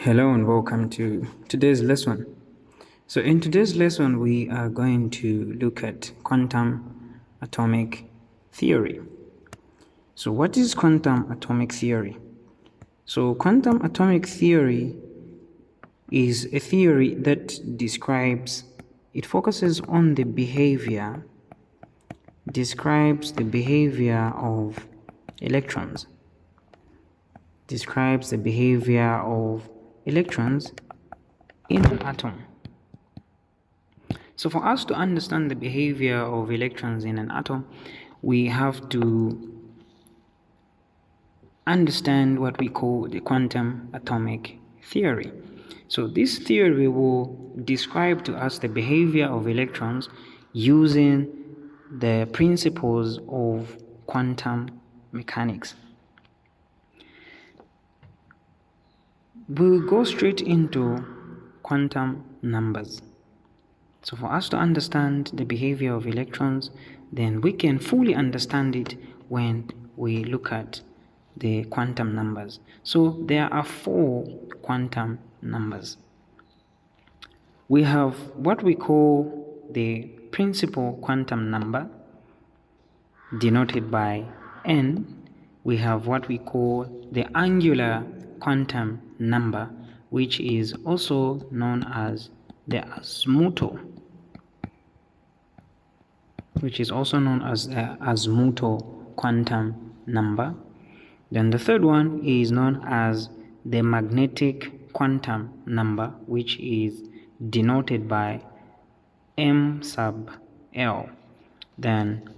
Hello and welcome to today's lesson. So in today's lesson, we are going to look at quantum atomic theory. So what is quantum atomic theory? So quantum atomic theory is a theory that it focuses on describes the behavior of electrons, in an atom. So for us to understand the behavior of electrons in an atom, we have to understand what we call the quantum atomic theory. So this theory will describe to us the behavior of electrons using the principles of quantum mechanics. We'll go straight into quantum numbers. So for us to understand the behavior of electrons, then we can fully understand it when we look at the quantum numbers. So there are 4 quantum numbers. We have what we call the principal quantum number, denoted by n. We have what we call the angular quantum number, which is also known as the azimuthal quantum number. Then the third one is known as the magnetic quantum number, which is denoted by m sub l. Then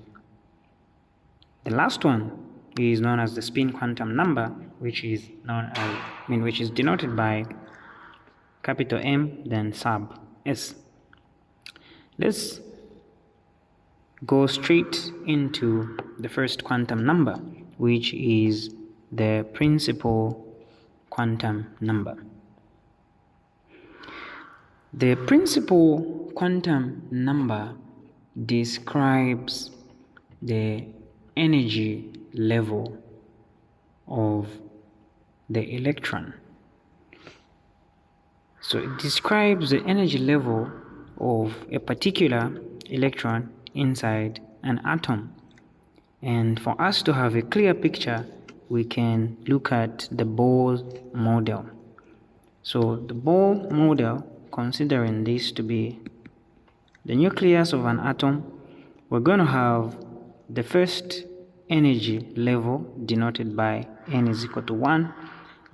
the last one is known as the spin quantum number, which is denoted by capital M, then sub s. Let's go straight into the first quantum number, which is the principal quantum number. The principal quantum number describes the energy level of the electron. So it describes the energy level of a particular electron inside an atom. And for us to have a clear picture, we can look at the Bohr model. So the Bohr model, considering this to be the nucleus of an atom, we're going to have the first energy level denoted by n is equal to 1,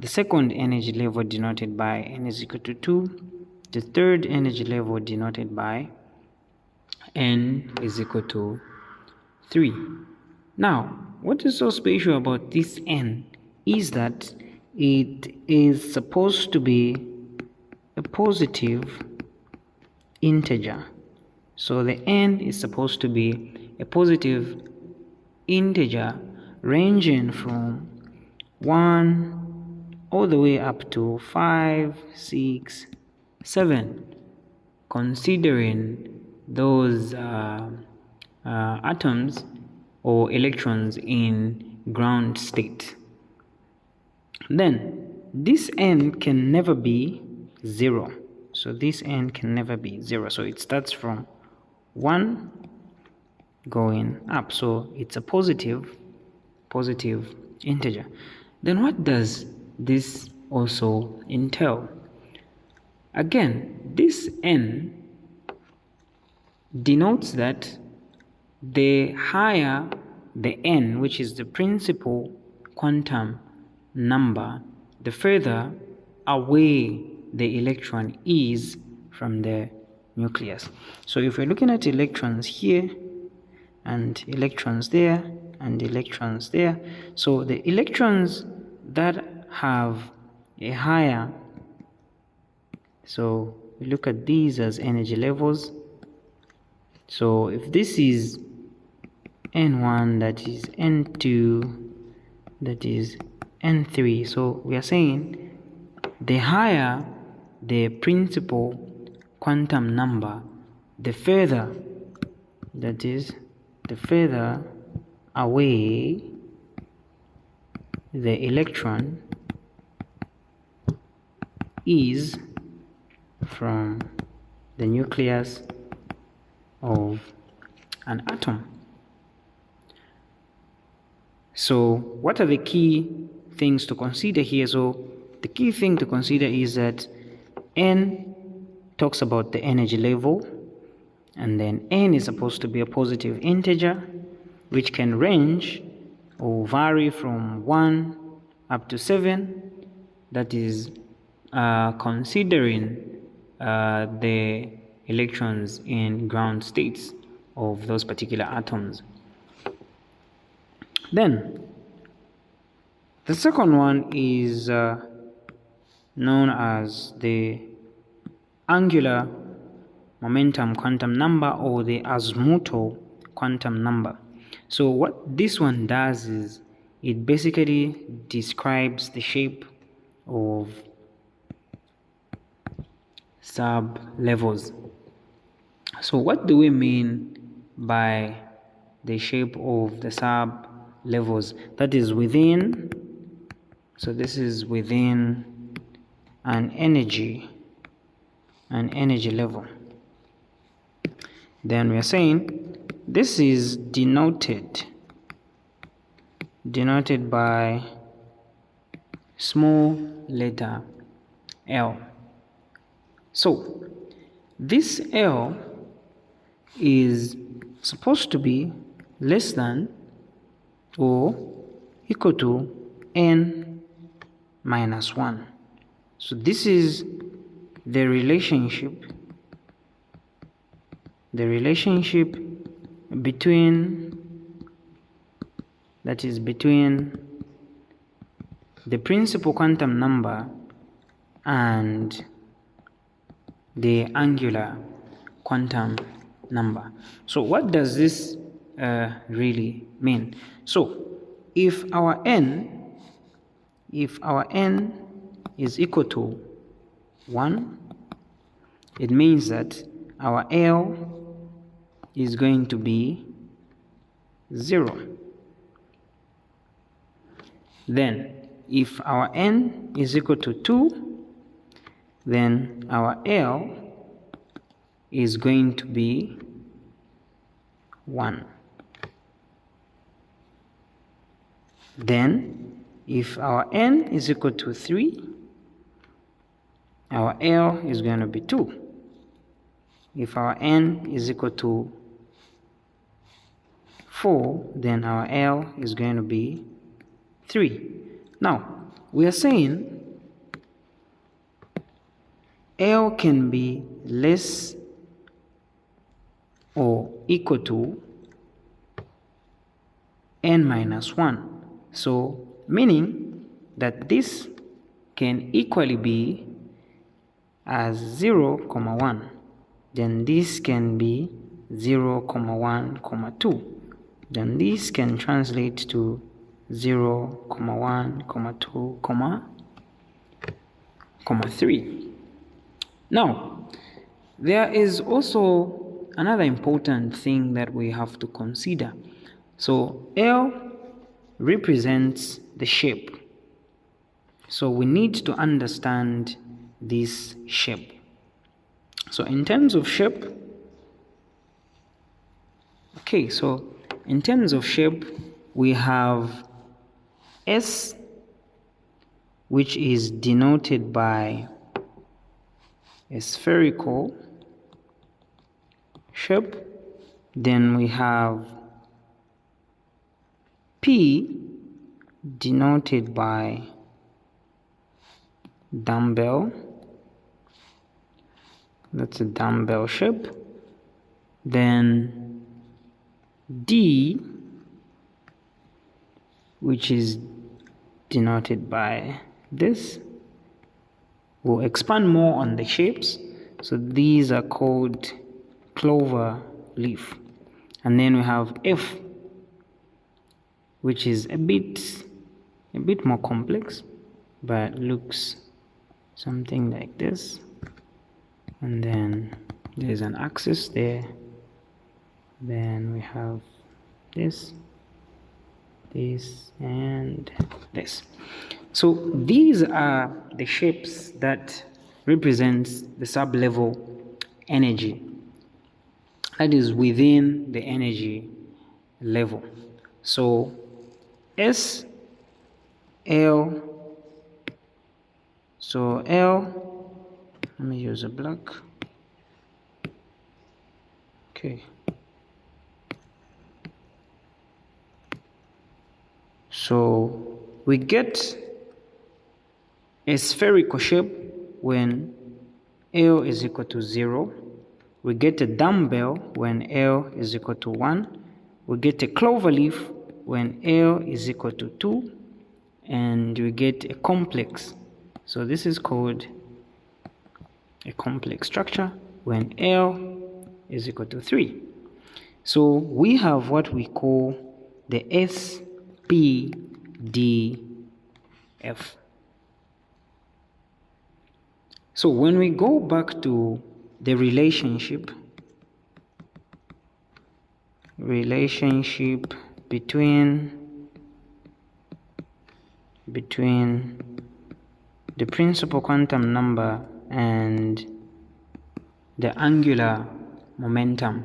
the second energy level denoted by n is equal to 2, the third energy level denoted by n is equal to 3. Now, what is so special about this n is that it is supposed to be a positive integer. So the n is supposed to be a positive integer ranging from 1 all the way up to 5, 6, 7, considering those atoms or electrons in ground state. Then this n can never be 0. So this n can never be 0. So it starts from 1 going up. So it's a positive integer. Then what does this also entail? Again, this n denotes that the higher the n, which is the principal quantum number, the further away the electron is from the nucleus. So if we're looking at electrons here and electrons there and electrons there, so the electrons that have a higher, so we look at these as energy levels. So if this is n1, that is n2, that is n3, so we are saying the higher the principal quantum number, the further away the electron is from the nucleus of an atom. So what are the key things to consider here? So the key thing to consider is that N talks about the energy level, and then N is supposed to be a positive integer which can range or vary from 1 up to 7. That is considering the electrons in ground states of those particular atoms. Then the second one is known as the angular momentum quantum number, or the azimuthal quantum number. So what this one does is it basically describes the shape of sub-levels. So what do we mean by the shape of the sub-levels? That is within, so this is within an energy level. Then we are saying this is denoted by small letter L. So this L is supposed to be less than or equal to n minus 1. So this is the relationship between the principal quantum number and the angular quantum number. So what does this really mean? So if our n is equal to 1, it means that our L is going to be 0. Then if our n is equal to 2, then our L is going to be 1. Then if our n is equal to 3, our L is going to be 2. If our n is equal to 4, then our L is going to be 3. Now, we are saying L can be less or equal to n minus 1. So, meaning that this can equally be as 0, 1. Then this can be 0, 1, 2. Then this can translate to 0, 1, 2, 3. Now, there is also another important thing that we have to consider. So L represents the shape. So we need to understand this shape. So in terms of shape, we have S, which is denoted by a spherical shape. Then we have P, denoted by dumbbell. That's a dumbbell shape. Then D, which is denoted by this. We'll expand more on the shapes. So these are called clover leaf. And then we have F, which is a bit more complex, but looks something like this. And then there's an axis there. Then we have this, and this. So these are the shapes that represents the sub-level energy that is within the energy level. So S L, so L, let me use a black. Okay. So we get a spherical shape when L is equal to 0. We get a dumbbell when L is equal to 1. We get a cloverleaf when L is equal to 2. And we get a complex. So this is called a complex structure when L is equal to 3. So we have what we call the SPDF. So when we go back to the relationship between the principal quantum number and the angular momentum.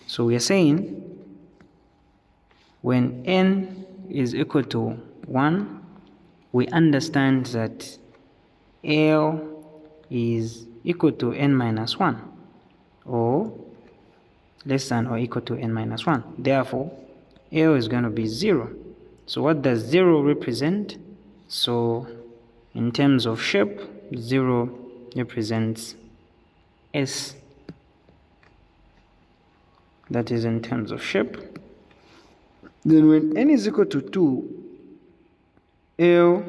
So we are saying when n is equal to 1, we understand that L is equal to n minus 1 or less than or equal to n minus 1. Therefore, L is going to be 0. So what does 0 represent? So in terms of shape, 0 represents S. That is in terms of shape. Then when n is equal to 2, L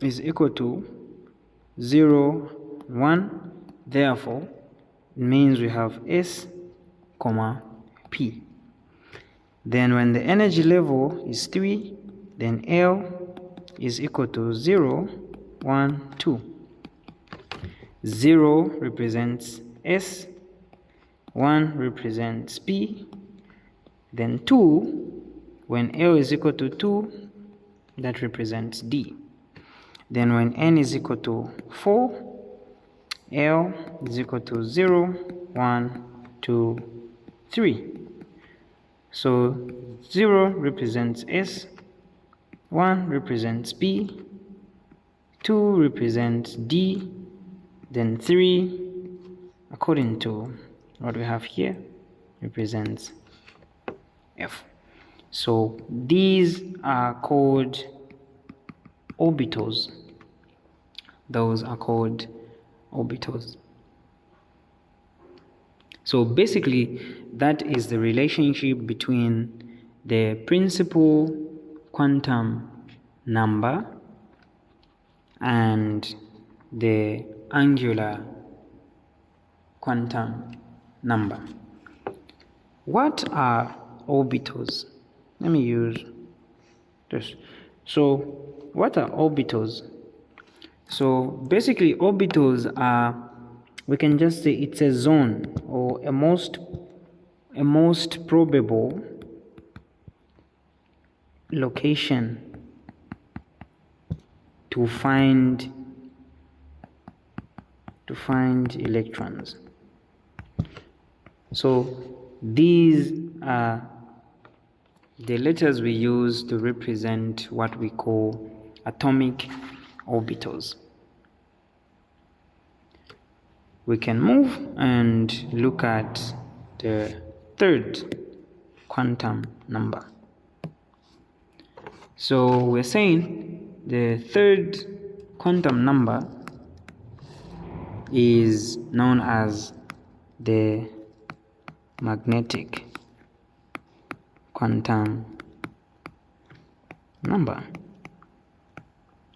is equal to 0, 1. Therefore, it means we have S, P. Then when the energy level is 3, then L is equal to 0, 1, 2. 0 represents S, 1 represents P, then 2, when L is equal to 2, that represents D. Then when n is equal to 4, L is equal to 0, 1, 2, 3. So 0 represents S, 1 represents P, 2 represents D, then 3, according to what we have here, represents F. So these are called orbitals. Those are called orbitals. So basically, that is the relationship between the principal quantum number and the angular quantum number. What are orbitals? Let me use this. So what are orbitals? So basically orbitals are, we can just say it's a zone or a most probable location to find electrons. So these are the letters we use to represent what we call atomic orbitals. We can move and look at the third quantum number. So we're saying the third quantum number is known as the magnetic quantum number.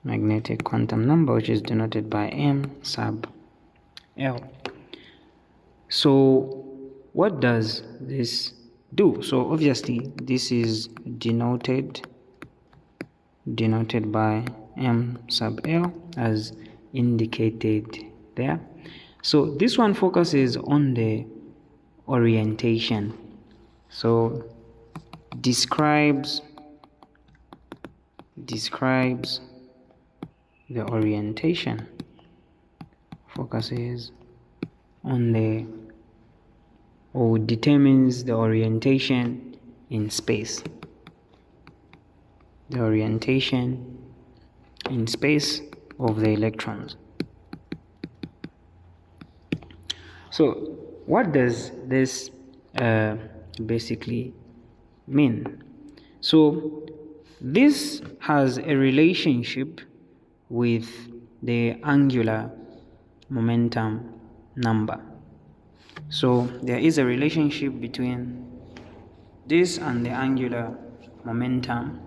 Magnetic quantum number, which is denoted by M sub L. So what does this do? So obviously this is denoted by M sub L as indicated there. So this one focuses on the orientation. So describes the orientation focuses on the, or determines the orientation in space. The orientation in space of the electrons. So what does this basically mean? So this has a relationship with the angular momentum number. So there is a relationship between this and the angular momentum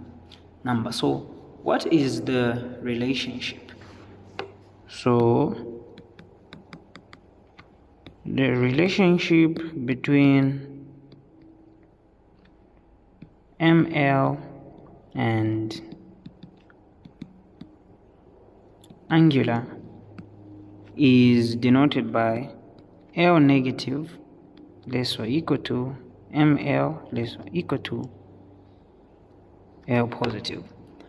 number. So what is the relationship? So the relationship between ML and angular is denoted by L negative less or equal to ML less or equal to L positive.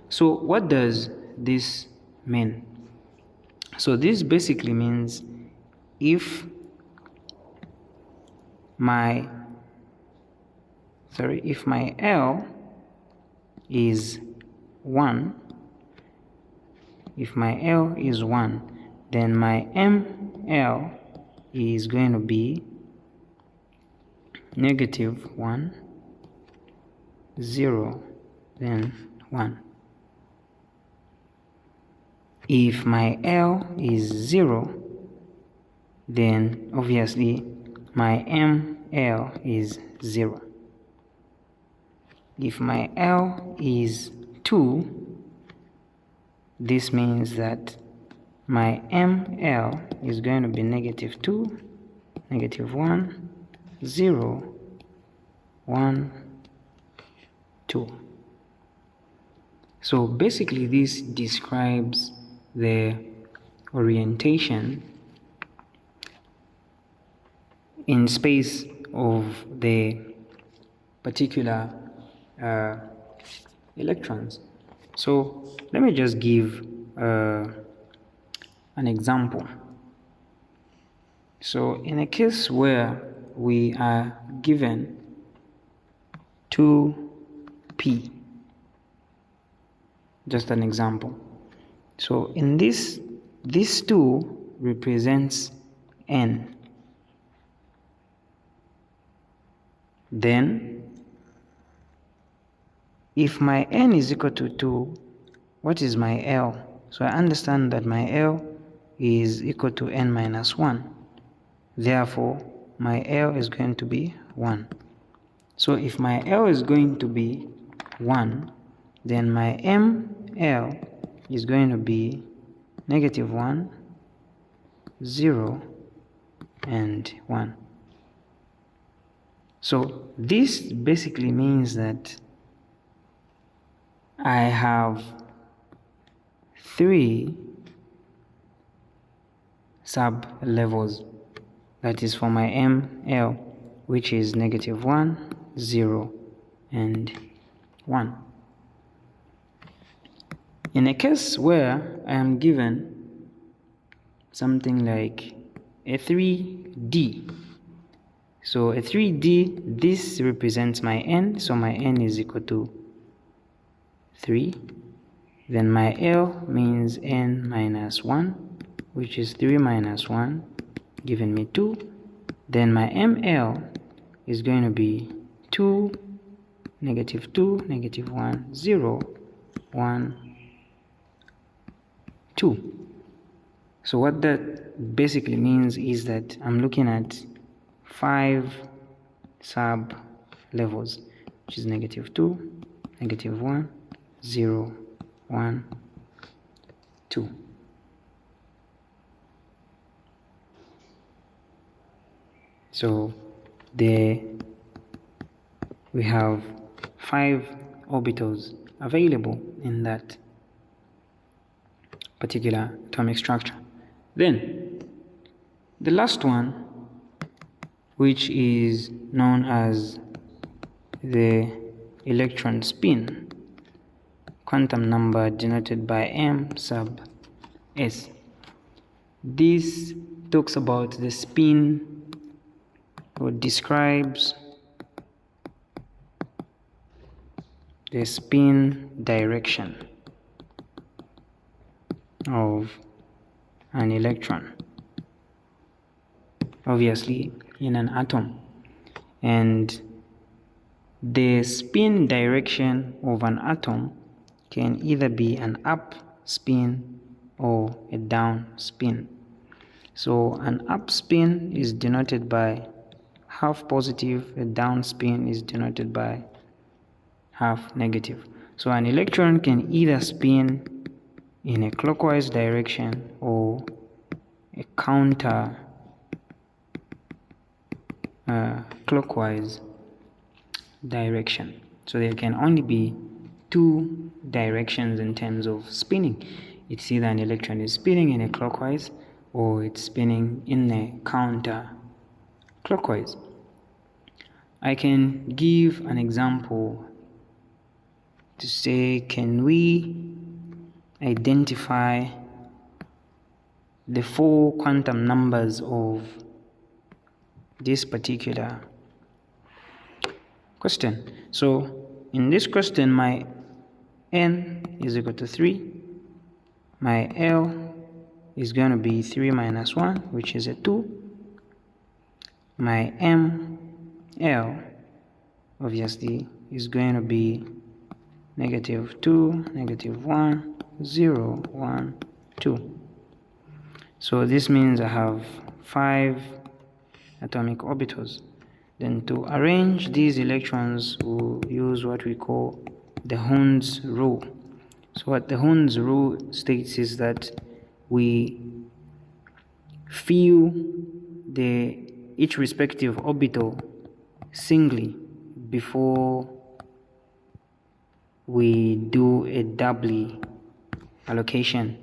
So what does this mean? So this basically means if my L is 1, then my ML is going to be -1, 0, then 1. If my L is 0, then obviously my ML is 0. If my L is 2, this means that my ML is going to be -2, -1, 0, 1, 2. So basically this describes the orientation in space of the particular electrons. So let me just give an example. So in a case where we are given 2p, just an example. So in this 2 represents n. Then if my n is equal to 2, what is my L? So I understand that my L is equal to n minus 1. Therefore, my L is going to be 1. So if my L is going to be 1, then my ML is going to be -1, 0, and 1. So this basically means that I have 3 sub-levels. That is for my ML, which is -1, 0, and 1. In a case where I am given something like a 3D, so a 3D, this represents my n, so my n is equal to 3. Then my L means n minus 1, which is 3 minus 1, giving me 2. Then my ML is going to be 2, -2, -1, 0, 1, 2. So what that basically means is that I'm looking at 5 sub levels, which is -2, -1, 0, 1, 2. So there we have 5 orbitals available in that particular atomic structure. Then the last one, which is known as the electron spin, quantum number denoted by m sub s. This talks about the spin, or describes the spin direction of an electron, obviously in an atom. And the spin direction of an atom can either be an up spin or a down spin. So an up spin is denoted by half positive, a down spin is denoted by half negative. So an electron can either spin in a clockwise direction or a counter clockwise direction. So there can only be two directions in terms of spinning. It's either an electron is spinning in a clockwise or it's spinning in a counter clockwise. I can give an example to say, can we identify the 4 quantum numbers of this particular question? So in this question, my n is equal to 3, my L is going to be 3 minus 1, which is a 2, my ML obviously is going to be -2, -1, 0, 1, 2. So this means I have 5 atomic orbitals. Then to arrange these electrons, we'll use what we call the Hund's rule. So what the Hund's rule states is that we fill each respective orbital singly before we do a doubly allocation.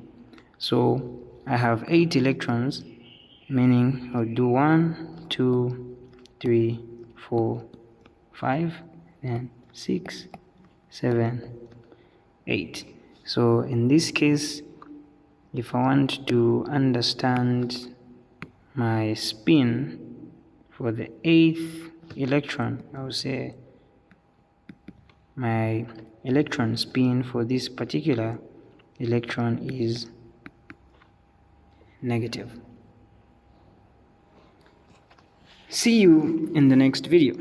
So I have 8 electrons, meaning I'll do 1, 2, 3, 4, 5, and 6, 7, 8. So in this case, if I want to understand my spin for the 8th electron, I will say my electron spin for this particular electron is negative. See you in the next video.